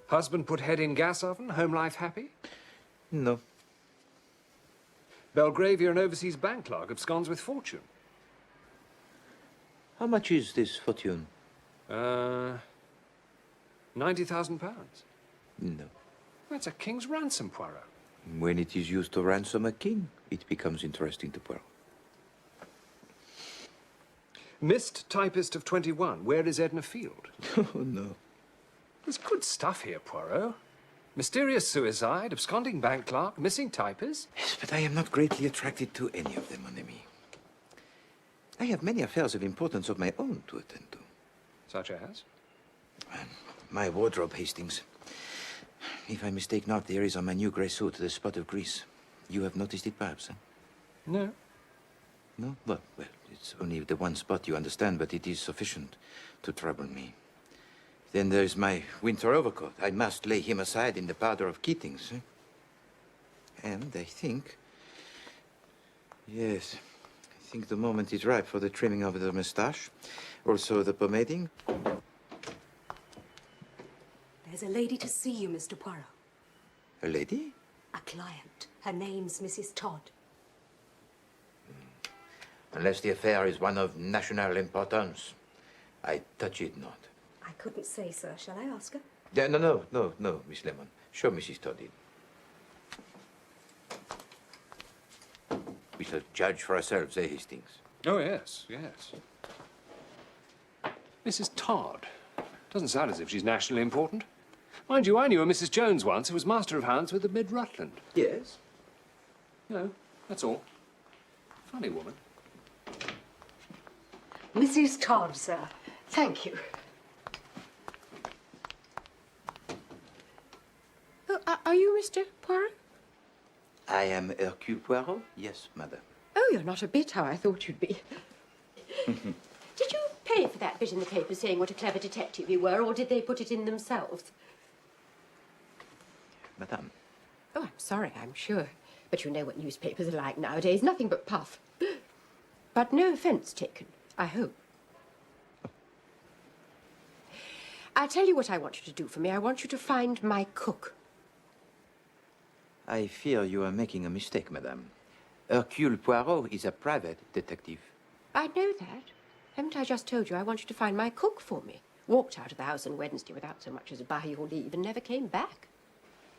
Husband put head in gas oven, home life happy? No. Belgravia, overseas bank clerk, absconds with fortune. How much is this fortune? £90,000. No. That's a king's ransom, Poirot. When it is used to ransom a king, it becomes interesting to Poirot. Missed typist of 21. Where is Edna Field? Oh, no. There's good stuff here, Poirot. Mysterious suicide, absconding bank clerk, missing typist. Yes, but I am not greatly attracted to any of them, mon ami. I have many affairs of importance of my own to attend to. Such as? My wardrobe, Hastings. If I mistake not, there is on my new grey suit the spot of grease. You have noticed it, perhaps, eh? No. No? Well, it's only the one spot, you understand, but it is sufficient to trouble me. Then there's my winter overcoat. I must lay him aside in the powder of Keating's, eh? And I think... Yes, I think the moment is ripe for the trimming of the moustache. Also the pomading. There's a lady to see you, Mr. Poirot. A lady? A client. Her name's Mrs. Todd. Unless the affair is one of national importance, I touch it not. I couldn't say, sir. Shall I ask her? Yeah, no, Miss Lemon. Show Mrs. Todd in. We shall judge for ourselves, eh, Hastings? Oh, yes, yes. Mrs. Todd. Doesn't sound as if she's nationally important. Mind you, I knew a Mrs. Jones once who was master of hounds with the Mid-Rutland. Yes. No, that's all. Funny woman. Mrs. Todd, sir. Thank you. Oh, are you Mr. Poirot? I am Hercule Poirot? Yes, madam. Oh, you're not a bit how I thought you'd be. Did you pay for that bit in the paper saying what a clever detective you were, or did they put it in themselves? Madame. Oh, I'm sorry, I'm sure. But you know what newspapers are like nowadays. Nothing but puff. But no offence taken, I hope. I'll tell you what I want you to do for me. I want you to find my cook. I fear you are making a mistake, madame. Hercule Poirot is a private detective. I know that. Haven't I just told you I want you to find my cook for me? Walked out of the house on Wednesday without so much as by your leave and never came back.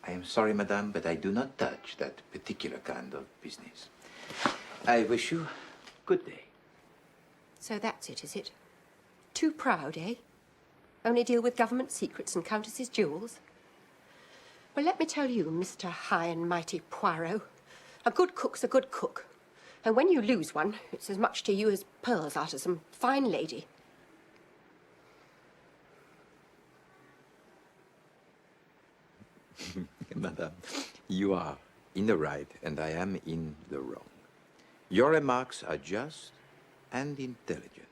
I am sorry, madame, but I do not touch that particular kind of business. I wish you good day. So that's it, is it? Too proud, eh? Only deal with government secrets and countesses' jewels? Well, let me tell you, Mr. High and Mighty Poirot, a good cook's a good cook. And when you lose one, it's as much to you as pearls out of some fine lady. Madame, you are in the right and I am in the wrong. Your remarks are just and intelligent.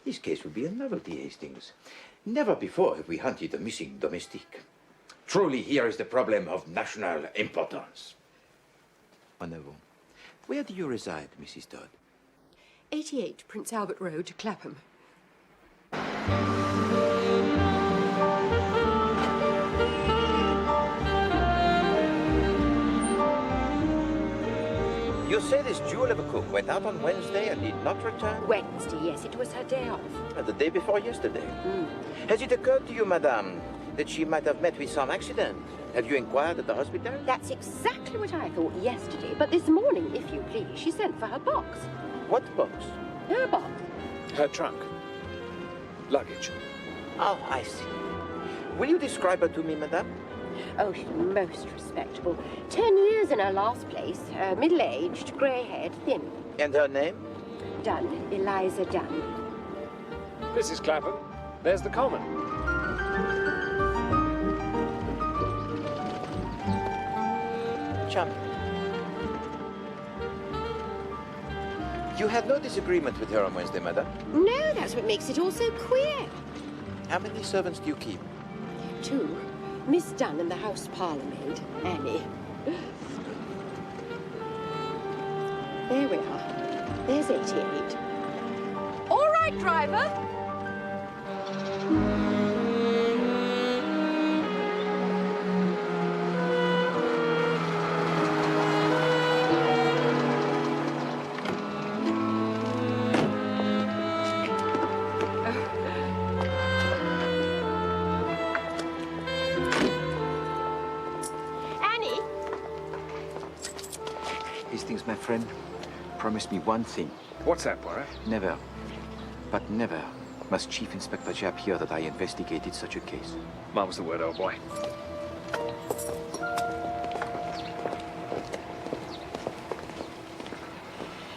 This case will be a novelty, Hastings. Never before have we hunted a missing domestique. Truly, here is the problem of national importance. En avant. Where do you reside, Mrs. Todd? 88 Prince Albert Road, Clapham. You say this jewel of a cook went out on Wednesday and did not return? Wednesday, yes, it was her day off. The day before yesterday. Has it occurred to you, madame, that she might have met with some accident? Have you inquired at the hospital? That's exactly what I thought yesterday, but this morning, if you please, she sent for her box. What box? Her box. Her trunk. Luggage. Oh, I see. Will you describe her to me, madame? Oh, she's most respectable. 10 years in her last place. Middle-aged, grey-haired, thin. And her name? Dunn. Eliza Dunn. This is Clapham. There's the common. Chum. You had no disagreement with her on Wednesday, madame? No, that's what makes it all so queer. How many servants do you keep? 2. Miss Dunn and the house parlour maid, Annie. There we are. There's 88. All right, driver. Please, my friend, promise me one thing. What's that, Poirot? Never, but never must Chief Inspector Japp hear that I investigated such a case. Mine was the word, old boy.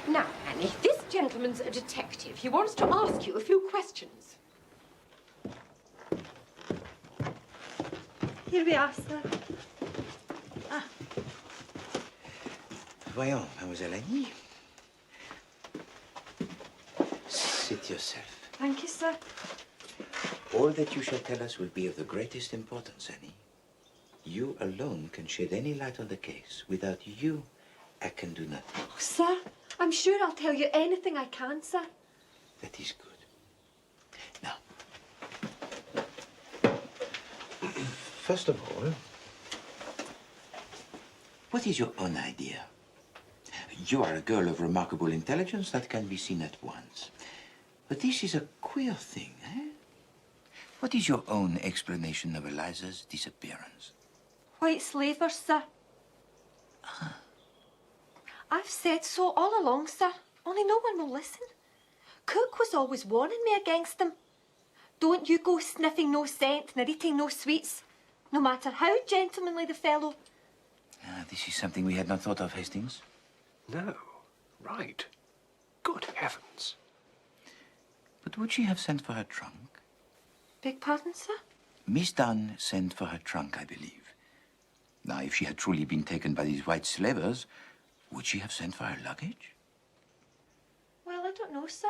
Now, Annie, this gentleman's a detective. He wants to ask you a few questions. Here we are, sir. Voyons, Mademoiselle Annie. Sit yourself. Thank you, sir. All that you shall tell us will be of the greatest importance, Annie. You alone can shed any light on the case. Without you, I can do nothing. Oh, sir, I'm sure I'll tell you anything I can, sir. That is good. Now, first of all, what is your own idea? You are a girl of remarkable intelligence that can be seen at once. But this is a queer thing, eh? What is your own explanation of Eliza's disappearance? White slavers, sir. I've said so all along, sir. Only no one will listen. Cook was always warning me against them. Don't you go sniffing no scent, nor eating no sweets, no matter how gentlemanly the fellow. This is something we had not thought of, Hastings. No. Right. Good heavens. But would she have sent for her trunk? Beg pardon, sir? Miss Dunn sent for her trunk, I believe. Now, if she had truly been taken by these white slavers, would she have sent for her luggage? Well, I don't know, sir.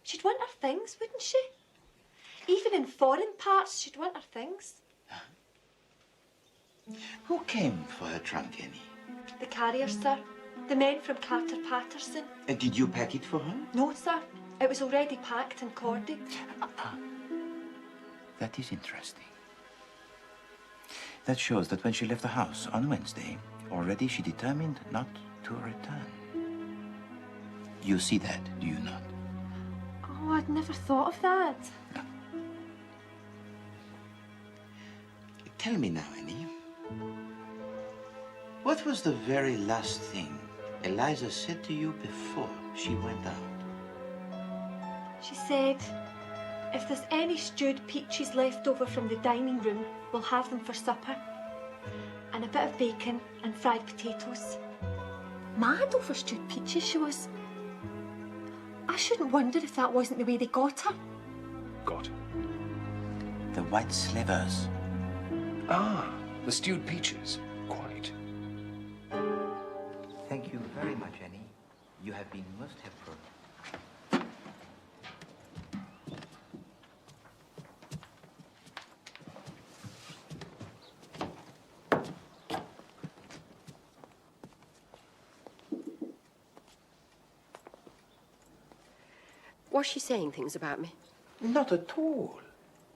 She'd want her things, wouldn't she? Even in foreign parts, she'd want her things. Who came for her trunk, Annie? The carrier, sir. The men from Carter Patterson. And did you pack it for her? No, sir. It was already packed and corded. That is interesting. That shows that when she left the house on Wednesday, already she determined not to return. You see that, do you not? Oh, I'd never thought of that. Tell me now, Annie. What was the very last thing Eliza said to you before she went out? She said, if there's any stewed peaches left over from the dining room, we'll have them for supper. And a bit of bacon and fried potatoes. Mad over stewed peaches, she was. I shouldn't wonder if that wasn't the way they got her. Got. The white slavers. Ah, the stewed peaches. Quite. Thank you very much, Annie. You have been most helpful. Was she saying things about me? Not at all.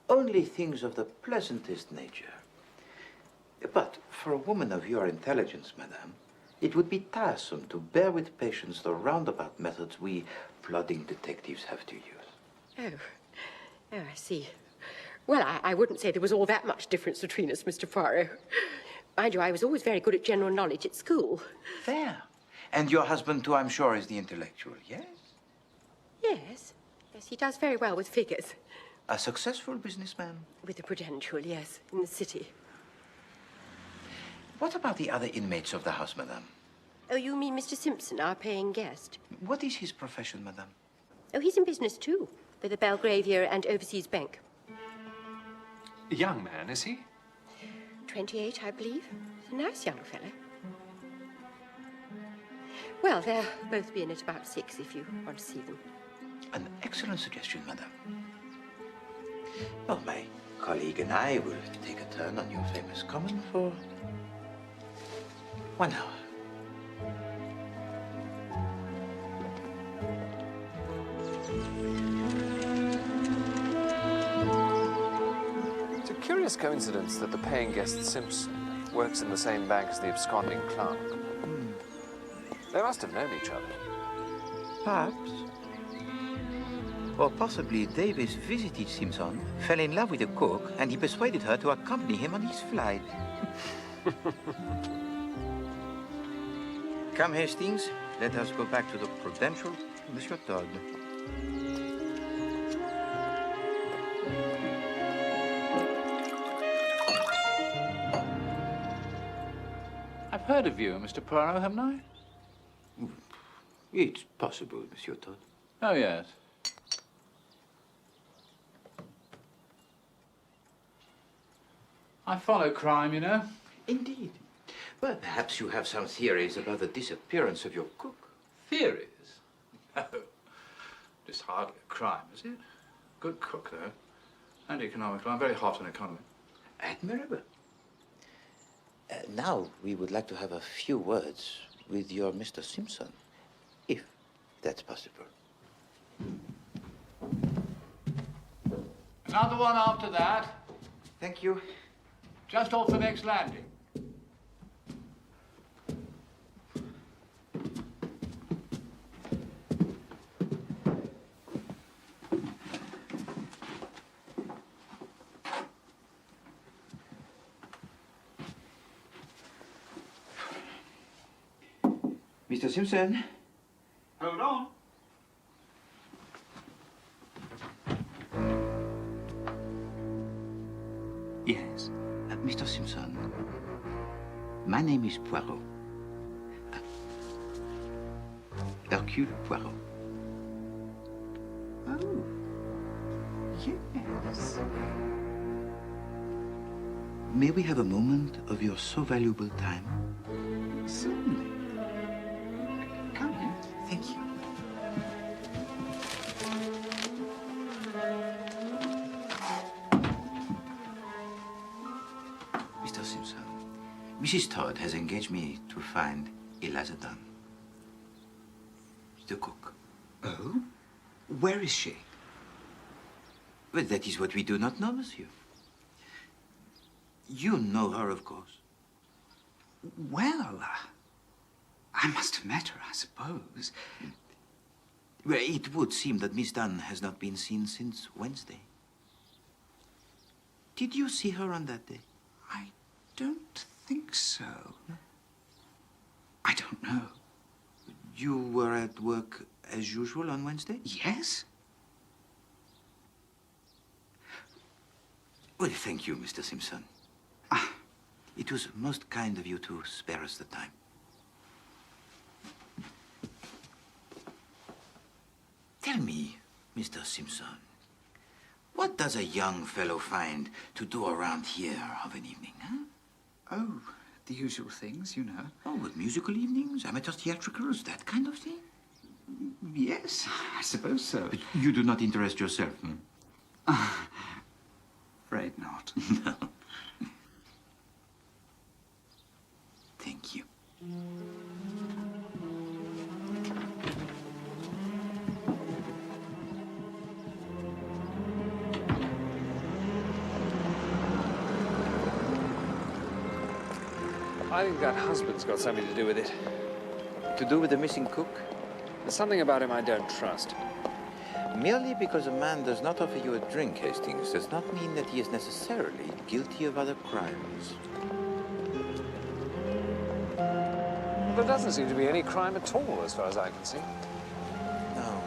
Only things of the pleasantest nature. But for a woman of your intelligence, madame, it would be tiresome to bear with patience the roundabout methods we plodding detectives have to use. Oh, I see. Well, I wouldn't say there was all that much difference between us, Mr. Poirot. Mind you, I was always very good at general knowledge at school. There. And your husband, too, I'm sure, is the intellectual, yes? Yes. Yes, he does very well with figures. A successful businessman? With the Prudential, yes, in the city. What about the other inmates of the house, madame? Oh, you mean Mr. Simpson, our paying guest? What is his profession, madame? Oh, he's in business, too, with the Belgravia and Overseas Bank. A young man, is he? 28, I believe. A nice young fellow. Well, they'll both be in at about 6 if you want to see them. An excellent suggestion, madame. Well, my colleague and I will take a turn on your famous common for 1 hour. It's a curious coincidence that the paying guest Simpson works in the same bank as the absconding clerk. They must have known each other. Perhaps. Or possibly Davis visited Simpson, fell in love with the cook, and he persuaded her to accompany him on his flight. Come, Hastings. Let us go back to the prudential Monsieur Todd. I've heard of you, Mr. Poirot, haven't I? It's possible, Monsieur Todd. Oh, yes. I follow crime, you know. Indeed. Well, perhaps you have some theories about the disappearance of your cook. Theories? No. It's hardly a crime, is it? Good cook, though. And economical. I'm very hot on economy. Admirable. Now, we would like to have a few words with your Mr. Simpson, if that's possible. Another one after that. Thank you. Just off the next landing. Mr. Simpson? Hold on. Yes. Mr. Simpson, my name is Poirot. Hercule Poirot. Oh, yes. May we have a moment of your so valuable time? Certainly. Come in. Thank you. Mr. Simpson, Mrs. Todd has engaged me to find Eliza Dunn, the cook. Oh? Where is she? Well, that is what we do not know, monsieur. You know her, of course. Well, I must have met her, I suppose. Well, it would seem that Miss Dunn has not been seen since Wednesday. Did you see her on that day? I don't think so. I don't know. You were at work as usual on Wednesday? Yes? Well, thank you, Mr. Simpson. It was most kind of you to spare us the time. Tell me, Mr. Simpson, what does a young fellow find to do around here of an evening, huh? Oh, the usual things, you know. Oh, but musical evenings, amateur theatricals, that kind of thing? Yes, I suppose so. But you do not interest yourself, Afraid not. No. Thank you. I think that husband's got something to do with it. To do with the missing cook? There's something about him I don't trust. Merely because a man does not offer you a drink, Hastings, does not mean that he is necessarily guilty of other crimes. There doesn't seem to be any crime at all, as far as I can see. No,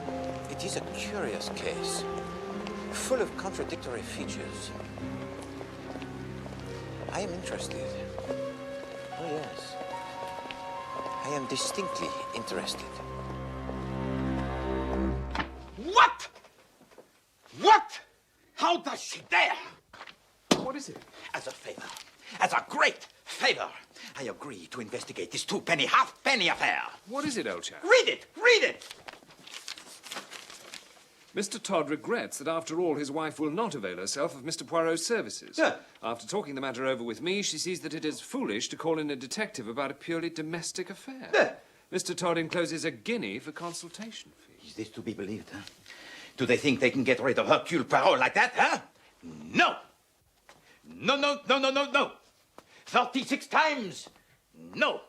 it is a curious case, full of contradictory features. I am interested. Oh, yes. I am distinctly interested. What? What? How does she dare? What is it? As a favor, as a great favor, I agree to investigate this two-penny, half-penny affair. What is it, old chap? Read it! Read it! Mr. Todd regrets that after all his wife will not avail herself of Mr. Poirot's services. Yeah. After talking the matter over with me, she sees that it is foolish to call in a detective about a purely domestic affair. Yeah. Mr. Todd encloses a guinea for consultation fees. Is this to be believed, huh? Do they think they can get rid of Hercule Poirot like that, huh? No! No, no, no, no, no, no! 36 times! No!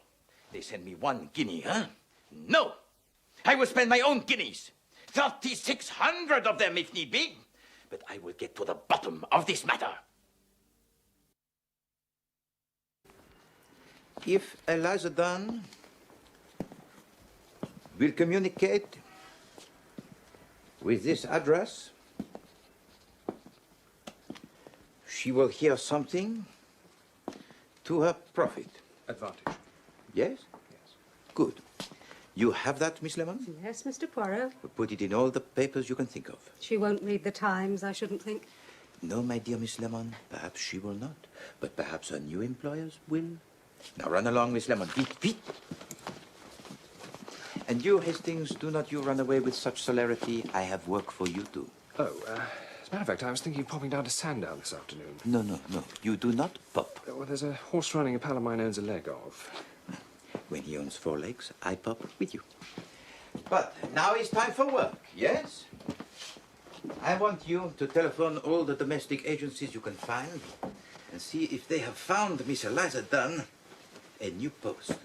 They send me 1 guinea, huh? No! I will spend my own guineas. 3,600 of them, if need be. But I will get to the bottom of this matter. If Eliza Dunn will communicate with this address. She will hear something to her profit. Advantage. Yes? Yes. Good. You have that, Miss Lemon? Yes, Mr. Poirot. Put it in all the papers you can think of. She won't read the Times, I shouldn't think. No, my dear Miss Lemon, perhaps she will not. But perhaps her new employers will. Now run along, Miss Lemon. Vite, vite. And you, Hastings, do not you run away with such celerity. I have work for you too. Oh, as a matter of fact, I was thinking of popping down to Sandown this afternoon. No, no, no. You do not pop. Well, there's a horse riding a pal of mine owns a leg of. When he owns 4 legs, I pop with you. But now it's time for work, yes? I want you to telephone all the domestic agencies you can find and see if they have found Miss Eliza Dunn a new post.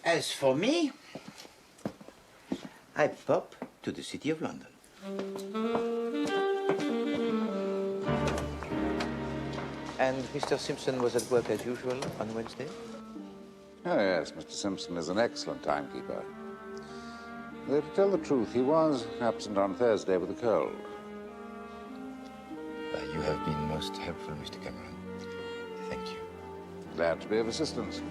As for me, I pop to the City of London. And Mr. Simpson was at work as usual on Wednesday? Oh, yes, Mr. Simpson is an excellent timekeeper. Though, to tell the truth, he was absent on Thursday with a cold. You have been most helpful, Mr. Cameron. Thank you. Glad to be of assistance.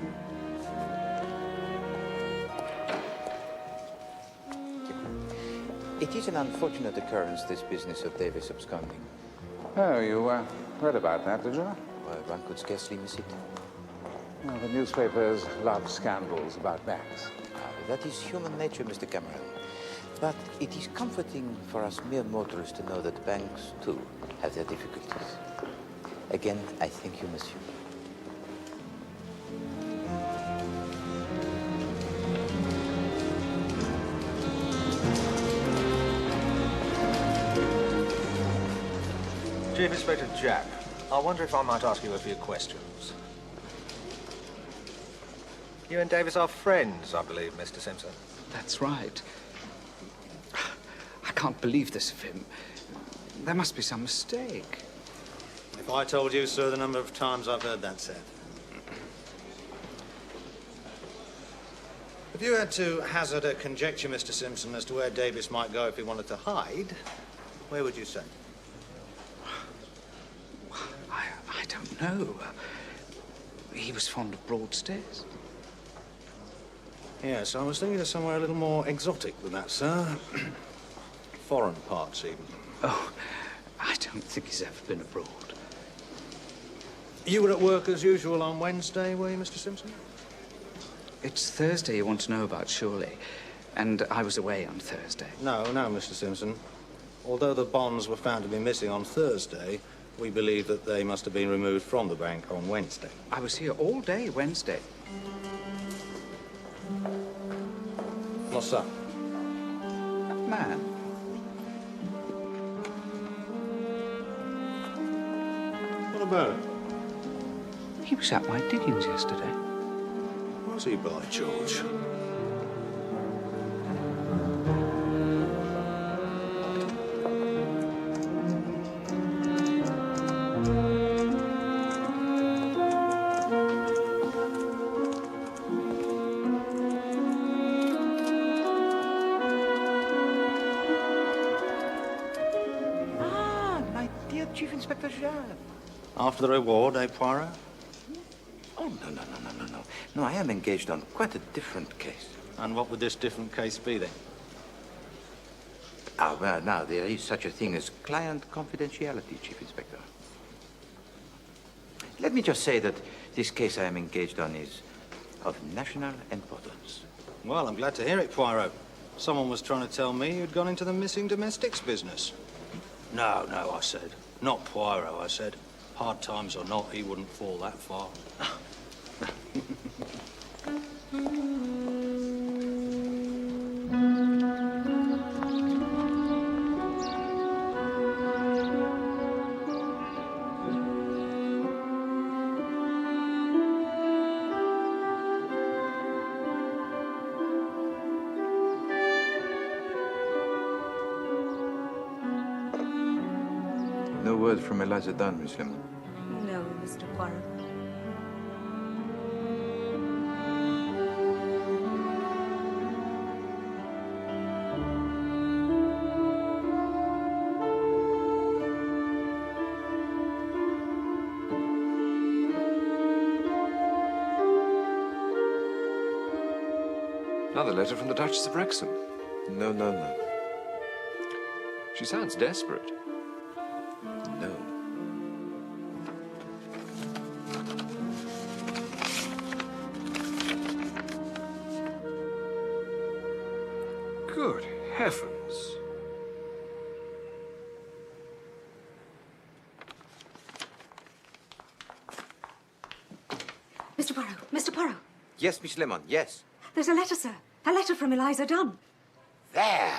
It is an unfortunate occurrence, this business of Davis absconding. Oh, you read about that, did you? Well, one could scarcely miss it. Well, the newspapers love scandals about banks. That is human nature, Mr. Cameron. But it is comforting for us mere mortals to know that banks, too, have their difficulties. Again, I thank you, monsieur. Chief Inspector Jack, I wonder if I might ask you a few questions. You and Davis are friends, I believe, Mr. Simpson. That's right. I can't believe this of him. There must be some mistake. If I told you, sir, the number of times I've heard that said. If you had to hazard a conjecture, Mr. Simpson, as to where Davis might go if he wanted to hide, where would you say? I don't know. He was fond of Broadstairs. Yes, I was thinking of somewhere a little more exotic than that, sir. Foreign parts, even. Oh, I don't think he's ever been abroad. You were at work as usual on Wednesday, were you, Mr. Simpson? It's Thursday you want to know about, surely. And I was away on Thursday. No, Mr. Simpson. Although the bonds were found to be missing on Thursday, we believe that they must have been removed from the bank on Wednesday. I was here all day Wednesday. What's that? That man. What about it? He was at my diggings yesterday. Was he, by George? Chief Inspector Jacques. After the reward, eh, Poirot? Oh, no. No, I am engaged on quite a different case. And what would this different case be, then? Well, now, there is such a thing as client confidentiality, Chief Inspector. Let me just say that this case I am engaged on is of national importance. Well, I'm glad to hear it, Poirot. Someone was trying to tell me you'd gone into the missing domestics business. No, I said. Not Poirot, I said. Hard times or not, he wouldn't fall that far. No word from Eliza Dunn, Miss Lemon. No, Mr. Poirot. Another letter from the Duchess of Wrexham. No, no, no. She sounds desperate. No. Good heavens. Mr. Poirot, Mr. Poirot. Yes, Miss Lemon, yes. There's a letter, sir. A letter from Eliza Dunn. There!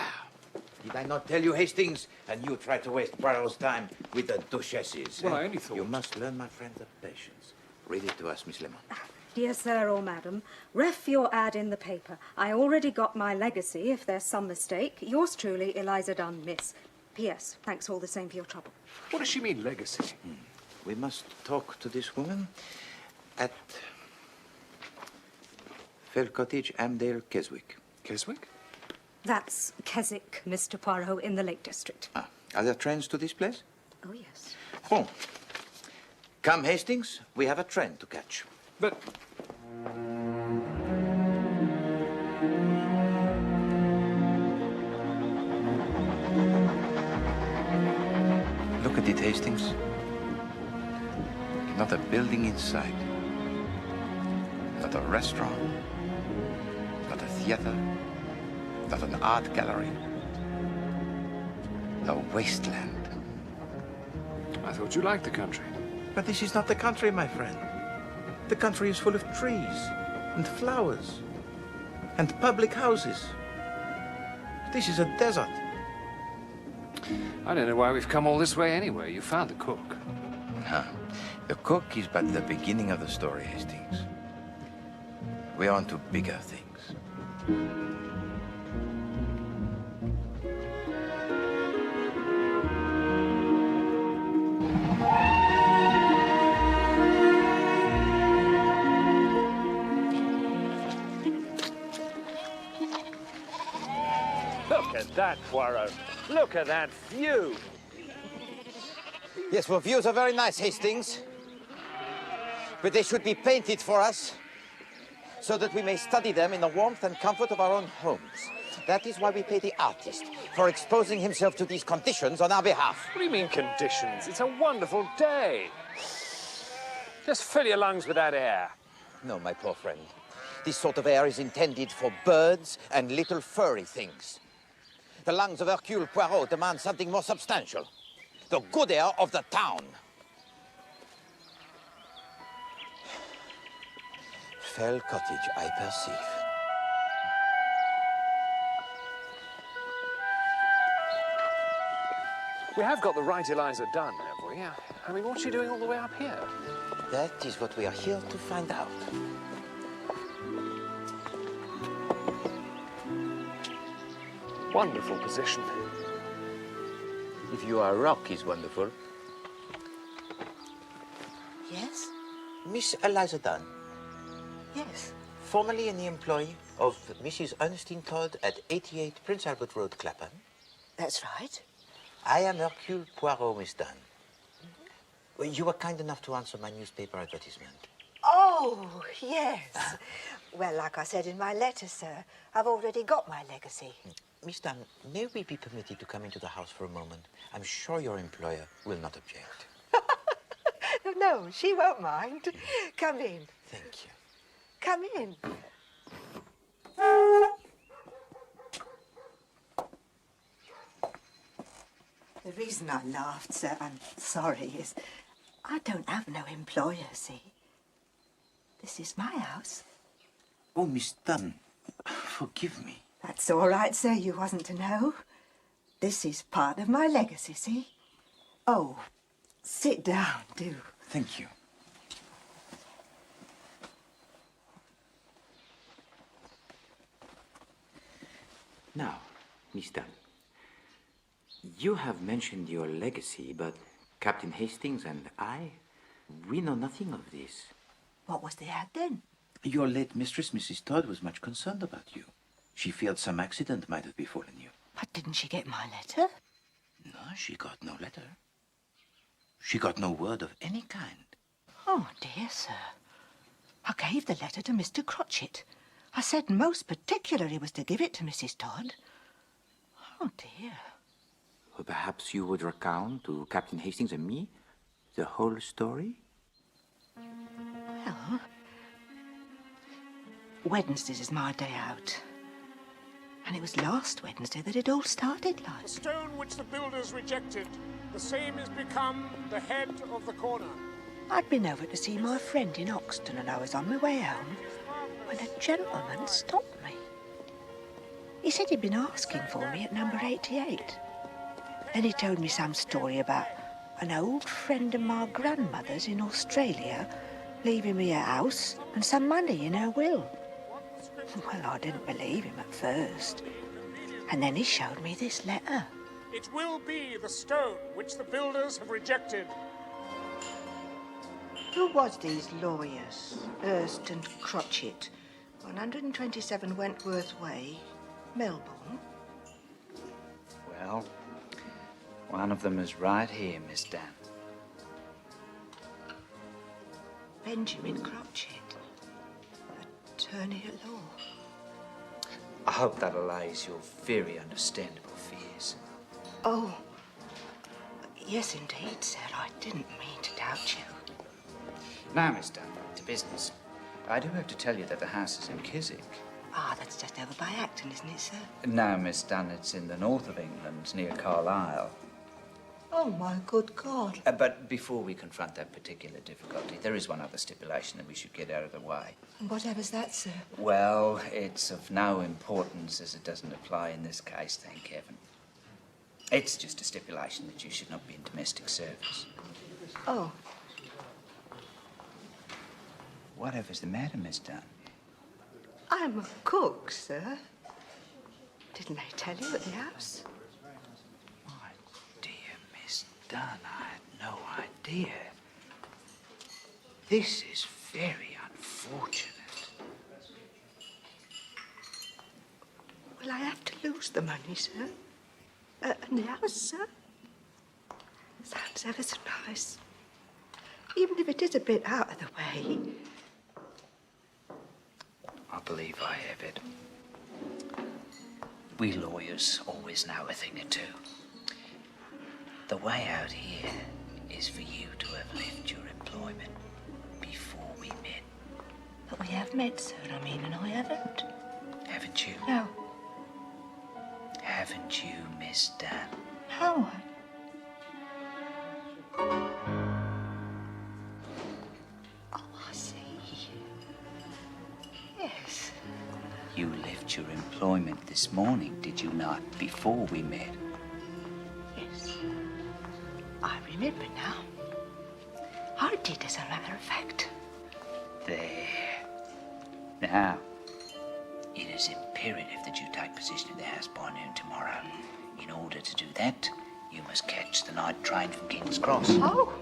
Did I not tell you, Hastings? And you tried to waste Poirot's time with the duchesses. Well, I only thought... You must learn, my friend, the patience. Read it to us, Miss Lemon. Dear sir or madam, ref your ad in the paper. I already got my legacy, if there's some mistake. Yours truly, Eliza Dunn, miss. P.S. Thanks all the same for your trouble. What does she mean, legacy? We must talk to this woman at Fell Cottage, Amdale, Keswick. Keswick? That's Keswick, Mr. Poirot, in the Lake District. Ah, are there trains to this place? Oh, yes. Bon. Come, Hastings. We have a train to catch. But... Look at it, Hastings. Not a building in sight. Not a restaurant. Not a theater. Not an art gallery. A wasteland. I thought you liked the country. But this is not the country, my friend. The country is full of trees and flowers and public houses. This is a desert. I don't know why we've come all this way anyway. You found the cook. Huh. The cook is but the beginning of the story, Hastings. We're on to bigger things. Look at that, Poirot. Look at that view. Yes, well, views are very nice, Hastings. But they should be painted for us so that we may study them in the warmth and comfort of our own homes. That is why we pay the artist for exposing himself to these conditions on our behalf. What do you mean conditions? It's a wonderful day. Just fill your lungs with that air. No, my poor friend. This sort of air is intended for birds and little furry things. The lungs of Hercule Poirot demand something more substantial. The good air of the town. Fell Cottage, I perceive. We have got the right Eliza Dunn, have we? I mean, what's she doing all the way up here? That is what we are here to find out. Wonderful position. If you are rock is wonderful. Yes? Miss Eliza Dunn, Yes. formerly in the employ of Mrs. Ernestine Todd at 88 Prince Albert Road, Clapham. That's right. I am Hercule Poirot, Miss Dunn. Well, you were kind enough to answer my newspaper advertisement. Oh, yes. Well, like I said in my letter, sir, I've already got my legacy. Miss Dunn, may we be permitted to come into the house for a moment? I'm sure your employer will not object. No, she won't mind. Come in. Thank you. Come in. The reason I laughed, sir, I'm sorry, is I don't have no employer, see? This is my house. Oh, Miss Dunn, forgive me. That's all right, sir. You wasn't to know. This is part of my legacy, see? Oh, sit down, do. Thank you. Now, Miss Dunn, you have mentioned your legacy, but Captain Hastings and I, we know nothing of this. What was the ad then? Your late mistress, Mrs. Todd, was much concerned about you. She feared some accident might have befallen you. But didn't she get my letter? No, she got no letter. She got no word of any kind. Oh, dear, sir. I gave the letter to Mr. Crotchet. I said most particular he was to give it to Mrs. Todd. Oh, dear. Well, perhaps you would recount to Captain Hastings and me the whole story? Well, Wednesdays is my day out. And it was last Wednesday that it all started, like. The stone which the builders rejected, the same is become the head of the corner. I'd been over to see my friend in Oxton and I was on my way home when a gentleman stopped me. He said he'd been asking for me at number 88. Then he told me some story about an old friend of my grandmother's in Australia leaving me a house and some money in her will. Well, I didn't believe him at first. And then he showed me this letter. It will be the stone which the builders have rejected. Who was these lawyers? Hurst and Crotchet, 127 Wentworth Way, Melbourne. Well, one of them is right here, Miss Dan. Benjamin Crotchet, attorney at law. I hope that allays your very understandable fears. Oh, yes, indeed, sir. I didn't mean to doubt you. Now, Miss Dan, to business. I do have to tell you that the house is in Chiswick. Ah, that's just over by Acton, isn't it, sir? No, Miss Dan, it's in the north of England, near Carlisle. Oh, my good God. But before we confront that particular difficulty, there is one other stipulation that we should get out of the way. And whatever's that, sir? Well, it's of no importance as it doesn't apply in this case, thank heaven. It's just a stipulation that you should not be in domestic service. Oh. Whatever's the matter, Miss Dunn? I'm a cook, sir. Didn't they tell you at the house? My dear Miss Dunn, I had no idea. This is very unfortunate. Will I have to lose the money, sir? And the house, sir? Sounds ever so nice. Even if it is a bit out of the way. I believe I have it. We lawyers always know a thing or two. The way out here is for you to have left your employment before we met. But we have met, sir, I mean, and I haven't. Haven't you? No. Haven't you, Miss Dan? No. Oh, I see. Yes. You left your employment this morning, did you not, before we met? Yes. I remember now. I did, as a matter of fact. There. Now, it is imperative that you take possession of the house by noon tomorrow. In order to do that, you must catch the night train from King's Cross. Oh!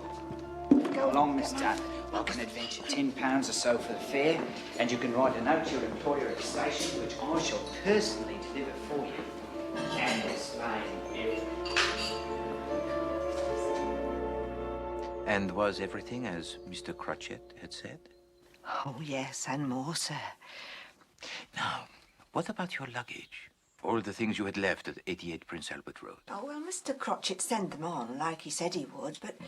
Go along, Miss Dunn. I can adventure £10 or so for the fare, and you can write a note to your employer at the station, which I shall personally deliver for you. And explain everything. And was everything as Mr. Crotchet had said? Oh, yes, and more, sir. Now, what about your luggage? All the things you had left at 88 Prince Albert Road. Oh, well, Mr. Crotchet sent them on, like he said he would, but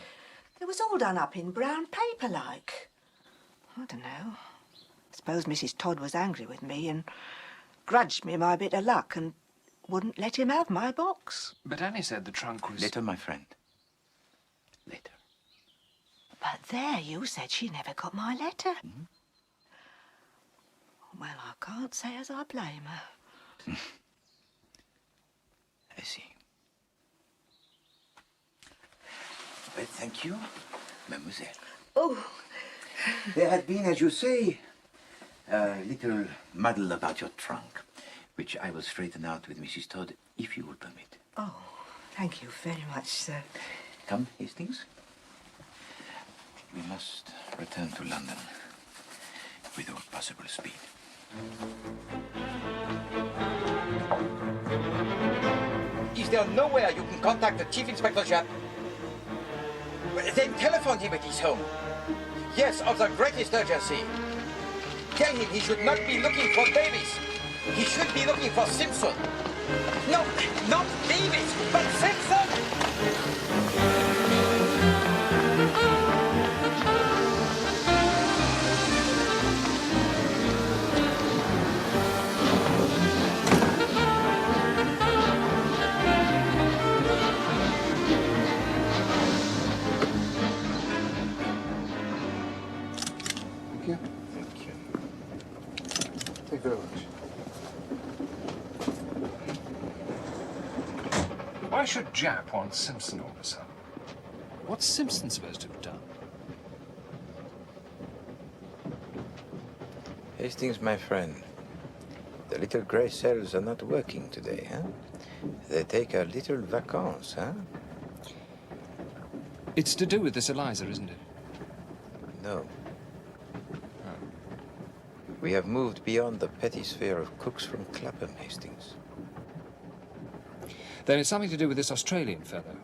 it was all done up in brown paper, like. I don't know. I suppose Mrs. Todd was angry with me and grudged me my bit of luck and wouldn't let him have my box. But Annie said the trunk was... Later, my friend. Later. But there, you said she never got my letter. Mm-hmm. Well, I can't say as I blame her. I see. Well, thank you, mademoiselle. Oh. There had been, as you say, a little muddle about your trunk, which I will straighten out with Mrs. Todd, if you will permit. Oh, thank you very much, sir. Come, Hastings. We must return to London with all possible speed. Is there nowhere you can contact the Chief Inspector Japp? Then telephone him at his home. Yes, of the greatest urgency. tell him he should not be looking for Davis. He should be looking for Simpson. No, not Davis, but Simpson! Thank you. Thank you. Thank you very much. Why should Jap want Simpson all of a sudden? What's Simpson supposed to have done? Hastings, my friend, the little grey cells are not working today, huh? They take a little vacances, huh? It's to do with this Eliza, isn't it? No. We have moved beyond the petty sphere of cooks from Clapham, Hastings. Then it's something to do with this Australian fellow.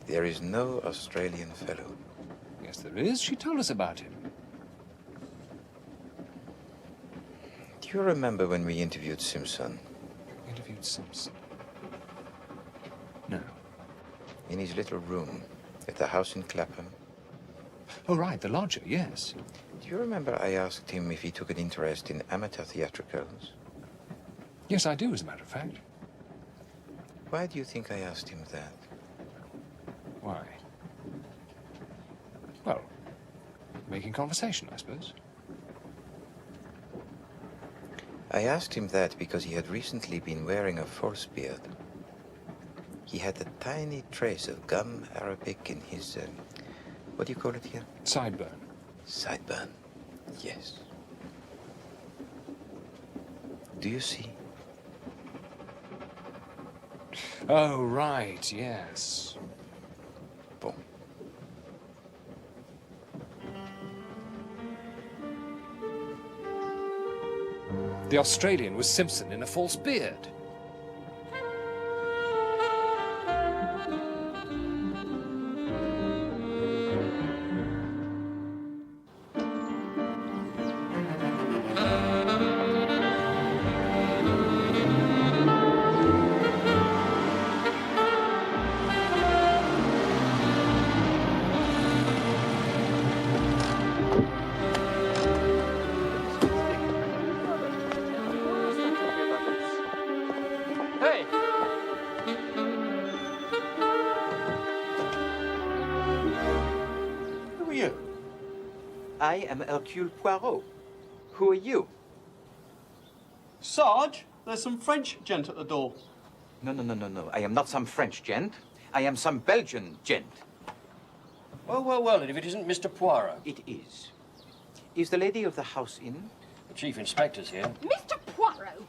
There is no Australian fellow. Yes, there is. She told us about him. Do you remember when we interviewed Simpson? Interviewed Simpson? No. In his little room at the house in Clapham. Oh, right, the lodger, yes. Do you remember I asked him if he took an interest in amateur theatricals? Yes, I do, as a matter of fact. Why do you think I asked him that? Why? Well, making conversation, I suppose. I asked him that because he had recently been wearing a false beard. He had a tiny trace of gum arabic in his, what do you call it here? Sideburn. Sideburn, yes. Do you see? Oh, right, yes. Bon. The Australian was Simpson in a false beard. Hey! Who are you? I am Hercule Poirot. Who are you? Sarge, there's some French gent at the door. No. I am not some French gent. I am some Belgian gent. Well, and if it isn't Mr. Poirot? It is. Is the lady of the house in? The Chief Inspector's here. Mr. Poirot!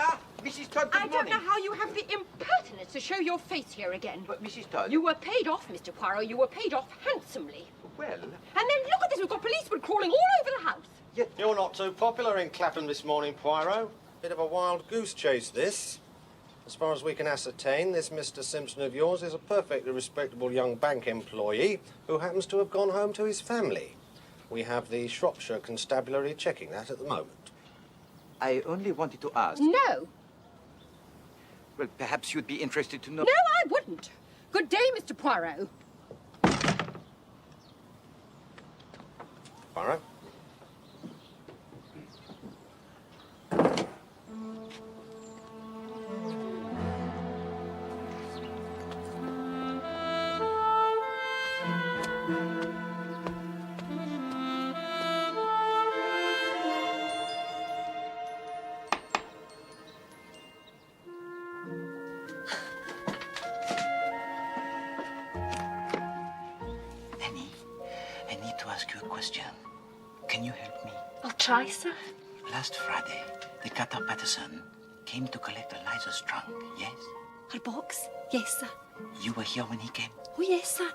Ah, Mrs. Todd, good I don't morning. know how you have the impertinence to show your face here again. But, Mrs. Todd... You were paid off, Mr. Poirot. You were paid off handsomely. Well... And then look at this. We've got policemen crawling all over the house. You're not too popular in Clapham this morning, Poirot. Bit of a wild goose chase, this. As far as we can ascertain, this Mr. Simpson of yours is a perfectly respectable young bank employee who happens to have gone home to his family. We have the Shropshire Constabulary checking that at the moment. I only wanted to ask... No. Well, perhaps you'd be interested to know... No, I wouldn't. Good day, Mr. Poirot. Poirot? I need to ask you a question. Can you help me? I'll try, sir. Last Friday, the Cutter Patterson came to collect Eliza's trunk, yes? Her box? Yes, sir. You were here when he came? Oh, yes, sir.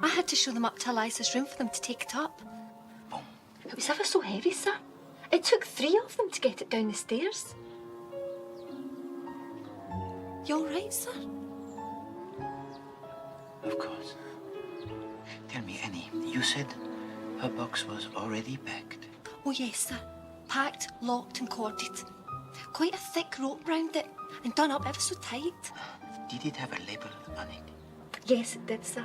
I had to show them up to Eliza's room for them to take it up. Boom. It was ever so heavy, sir. It took 3 of them to get it down the stairs. You all right, sir? Of course. Tell me, Annie, you said her box was already packed. Oh, yes, sir. Packed, locked and corded. Quite a thick rope round it and done up ever so tight. Did it have a label on it? Yes, it did, sir.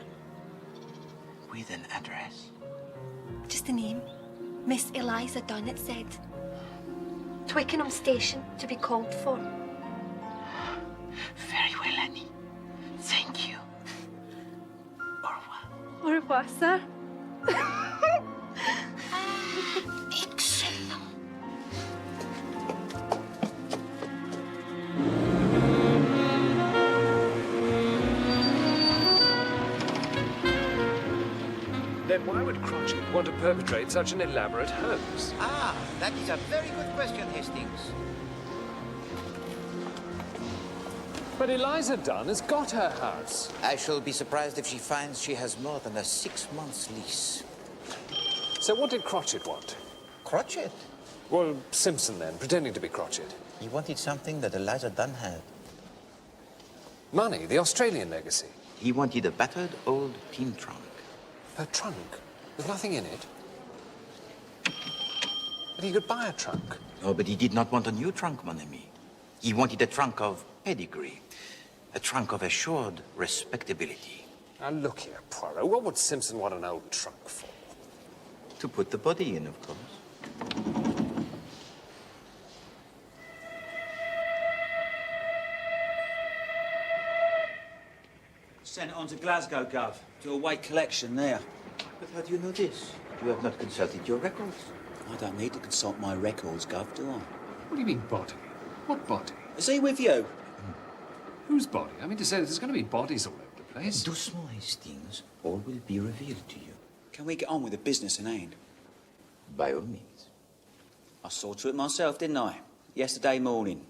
With an address? Just a name. Miss Eliza Dunn, it said. Twickenham Station to be called for. Very well, Annie. Thank you. Au revoir. Au revoir, sir. Excellent. Then why would Crotchet want to perpetrate such an elaborate hoax? Ah, that is a very good question, Hastings. But Eliza Dunn has got her house. I shall be surprised if she finds she has more than a 6 months lease. So what did Crotchet want? Crotchet? Well, Simpson then, pretending to be Crotchet. He wanted something that Eliza Dunn had. Money, the Australian legacy. He wanted a battered old tin trunk. Her trunk? There's nothing in it. But he could buy a trunk. No, but he did not want a new trunk, mon ami. He wanted a trunk of pedigree. A trunk of assured respectability. Now, look here, Poirot. What would Simpson want an old trunk for? To put the body in, of course. Sent it on to Glasgow, Gov. To await collection there. But how do you know this? You have not consulted your records. I don't need to consult my records, Gov, do I? What do you mean, body? What body? Is he with you? Whose body? I mean to say that there's going to be bodies all over the place. Doucement, Hastings. All will be revealed to you. Can we get on with the business in hand? By all means. I saw to it myself, didn't I? Yesterday morning.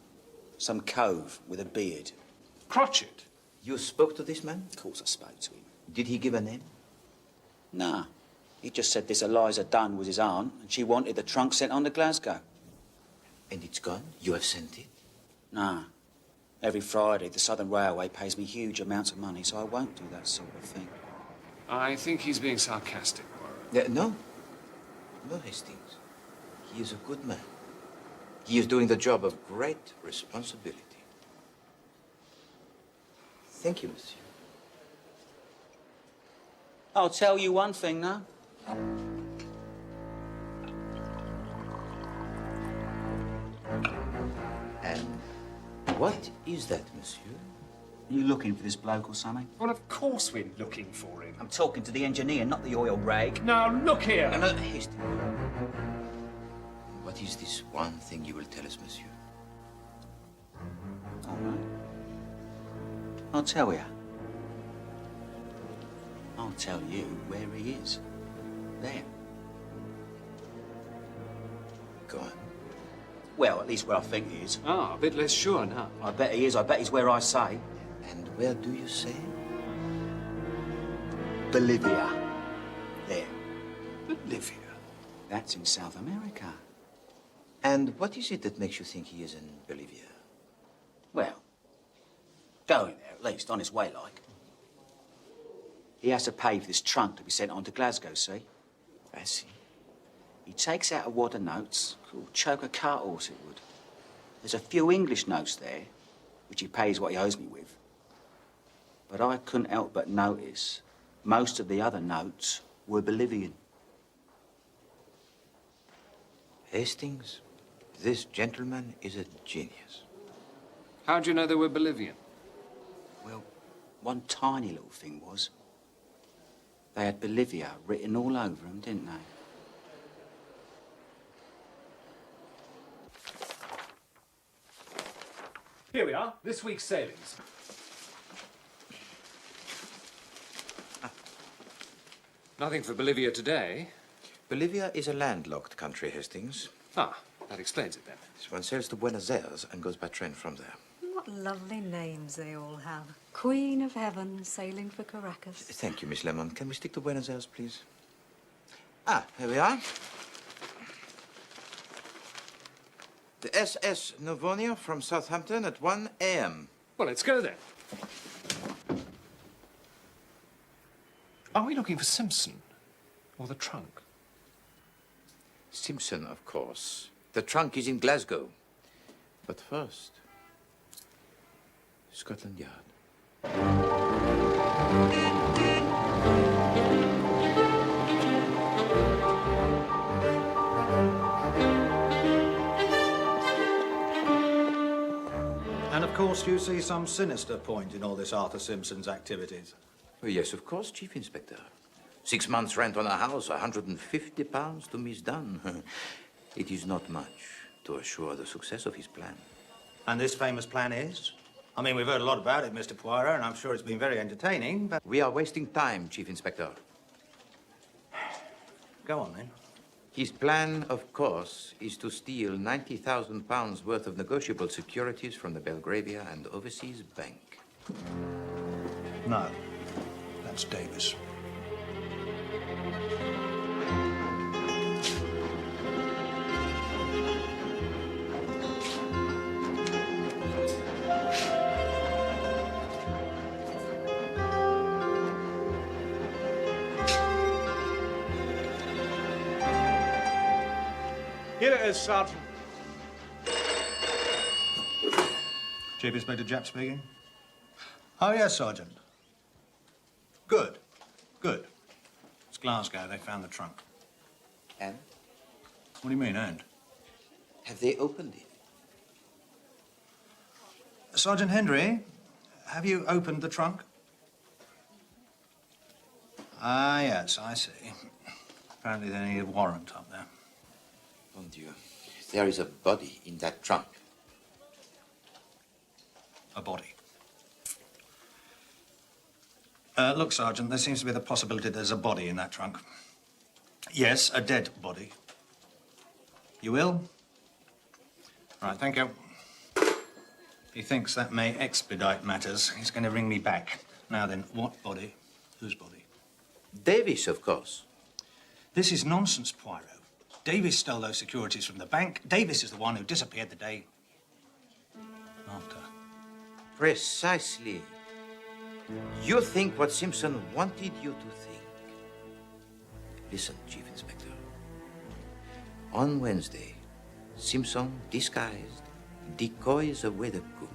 Some cove with a beard. Crotchet? You spoke to this man? Of course I spoke to him. Did he give a name? Nah. He just said this Eliza Dunn was his aunt, and she wanted the trunk sent on to Glasgow. And it's gone? You have sent it? Nah. Every Friday, the Southern Railway pays me huge amounts of money, so I won't do that sort of thing. I think he's being sarcastic, Poirot. No. No, Hastings. He is a good man. He is doing the job of great responsibility. Thank you, monsieur. I'll tell you one thing, though. And what is that, monsieur? You looking for this bloke or something? Well, of course we're looking for him. I'm talking to the engineer, not the oil rag. Now, look here! No, Hastings. What is this one thing you will tell us, monsieur? All right. I'll tell you. I'll tell you where he is. There. Go on. Well, at least where I think he is. Ah, a bit less sure now. I bet he is. I bet he's where I say. And where do you say? Bolivia. There. Bolivia? That's in South America. And what is it that makes you think he is in Bolivia? Well, going there, at least, on his way, like. He has to pay for this trunk to be sent on to Glasgow, see? I see. He takes out a wad of notes. Cool, choke a cart horse, it would. There's a few English notes there, which he pays what he owes me with. But I couldn't help but notice most of the other notes were Bolivian. Hastings, this gentleman is a genius. How do you know they were Bolivian? Well, one tiny little thing was, they had Bolivia written all over them, didn't they? Here we are, this week's sailings. Nothing for Bolivia today. Bolivia is a landlocked country, Hastings. Ah, that explains it then. One sails to Buenos Aires and goes by train from there. What lovely names they all have. Queen of Heaven sailing for Caracas. Thank you, Miss Lemon. Can we stick to Buenos Aires, please? Ah, here we are. The SS Novonia from Southampton at 1 a.m. Well, let's go then. Are we looking for Simpson or the trunk? Simpson, of course. The trunk is in Glasgow. But first, Scotland Yard. And of course you see some sinister point in all this Arthur Simpson's activities. Oh, yes, of course, Chief Inspector. 6 months' rent on a house, £150 to Miss Dunn. It is not much to assure the success of his plan. And this famous plan is? I mean, we've heard a lot about it, Mr. Poirot, and I'm sure it's been very entertaining, but... We are wasting time, Chief Inspector. Go on, then. His plan, of course, is to steal £90,000 worth of negotiable securities from the Belgravia and Overseas Bank. No, that's Davis. Here it is, Sergeant. Chief Inspector Japp speaking. Oh, yes, Sergeant. Good. Good. It's Glasgow. They found the trunk. And? What do you mean, and? Have they opened it? Sergeant Henry, have you opened the trunk? Ah, yes, I see. Apparently they need a warrant up there. Mon Dieu. There is a body in that trunk. A body. Look, Sergeant, there seems to be the possibility there's a body in that trunk. Yes, a dead body. You will? Right, thank you. He thinks that may expedite matters. He's going to ring me back. Now then, what body? Whose body? Davis, of course. This is nonsense, Poirot. Davis stole those securities from the bank. Davis is the one who disappeared the day after. Precisely. You think what Simpson wanted you to think. Listen, Chief Inspector. On Wednesday, Simpson, disguised, decoys away the cook.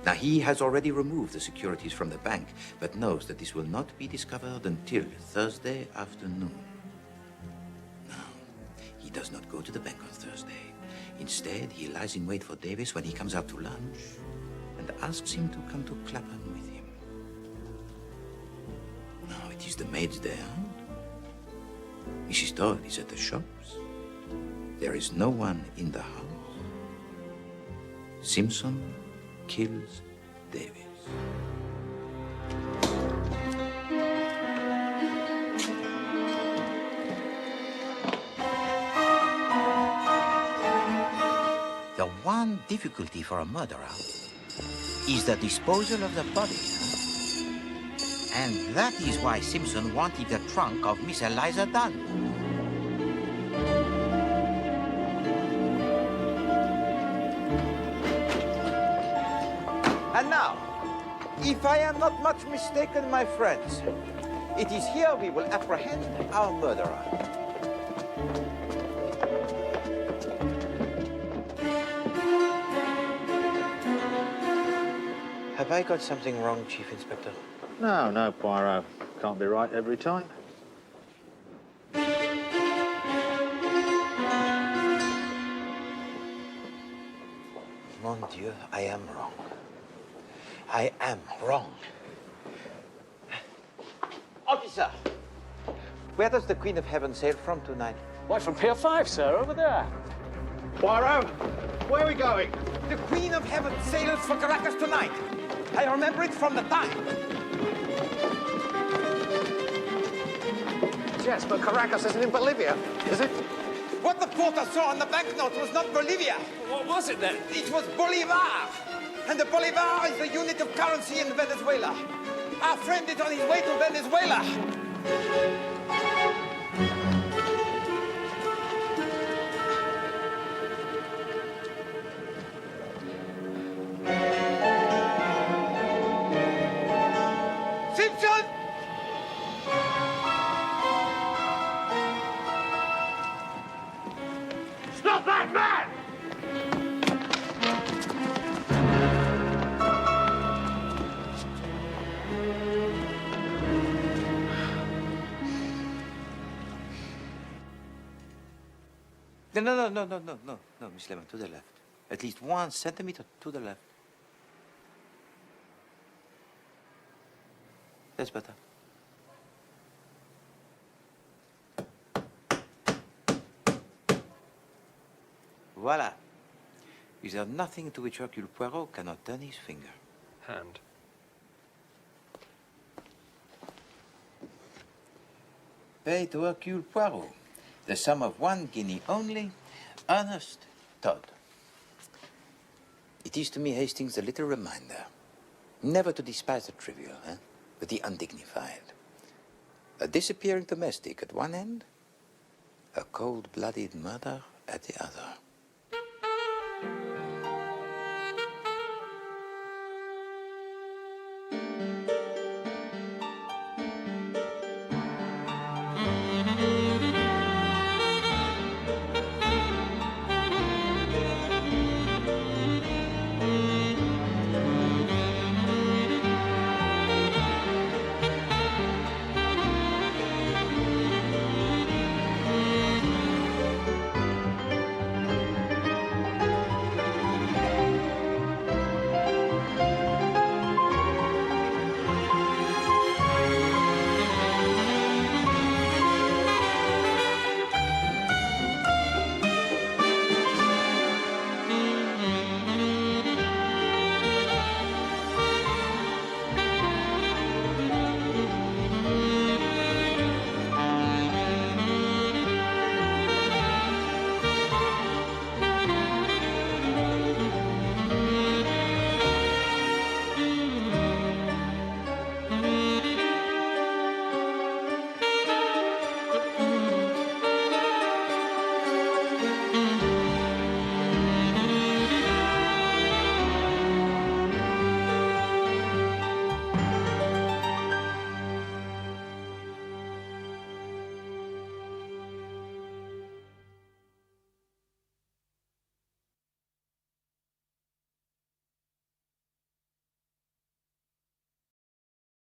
Now, he has already removed the securities from the bank, but knows that this will not be discovered until Thursday afternoon. He does not go to the bank on Thursday. Instead, he lies in wait for Davis when he comes out to lunch and asks him to come to Clapham with him. Now, it is the maid's day out. Mrs. Todd is at the shops. There is no one in the house. Simpson kills Davis. The one difficulty for a murderer is the disposal of the body. And that is why Simpson wanted the trunk of Miss Eliza Dunn. And now, if I am not much mistaken, my friends, it is here we will apprehend our murderer. Have I got something wrong, Chief Inspector? No, no, Poirot. Can't be right every time. Mon Dieu, I am wrong. I am wrong. Officer, where does the Queen of Heaven sail from tonight? Why, from Pier 5, sir, over there. Poirot, where are we going? The Queen of Heaven sails for Caracas tonight. I remember it from the time. Yes, but Caracas isn't in Bolivia, is it? What the porter saw on the banknote was not Bolivia. What was it then? It was Bolivar. And the Bolivar is the unit of currency in Venezuela. Our friend is on his way to Venezuela. Simpson! No, Miss Lemon, to the left. At least 1 centimeter to the left. That's better. Voila. Is there nothing to which Hercule Poirot cannot turn his finger? Hand. Pay to Hercule Poirot the sum of 1 guinea only, Ernest Todd. It is to me, Hastings, a little reminder. Never to despise the trivial, but the undignified. A disappearing domestic at one end, a cold-blooded murder at the other.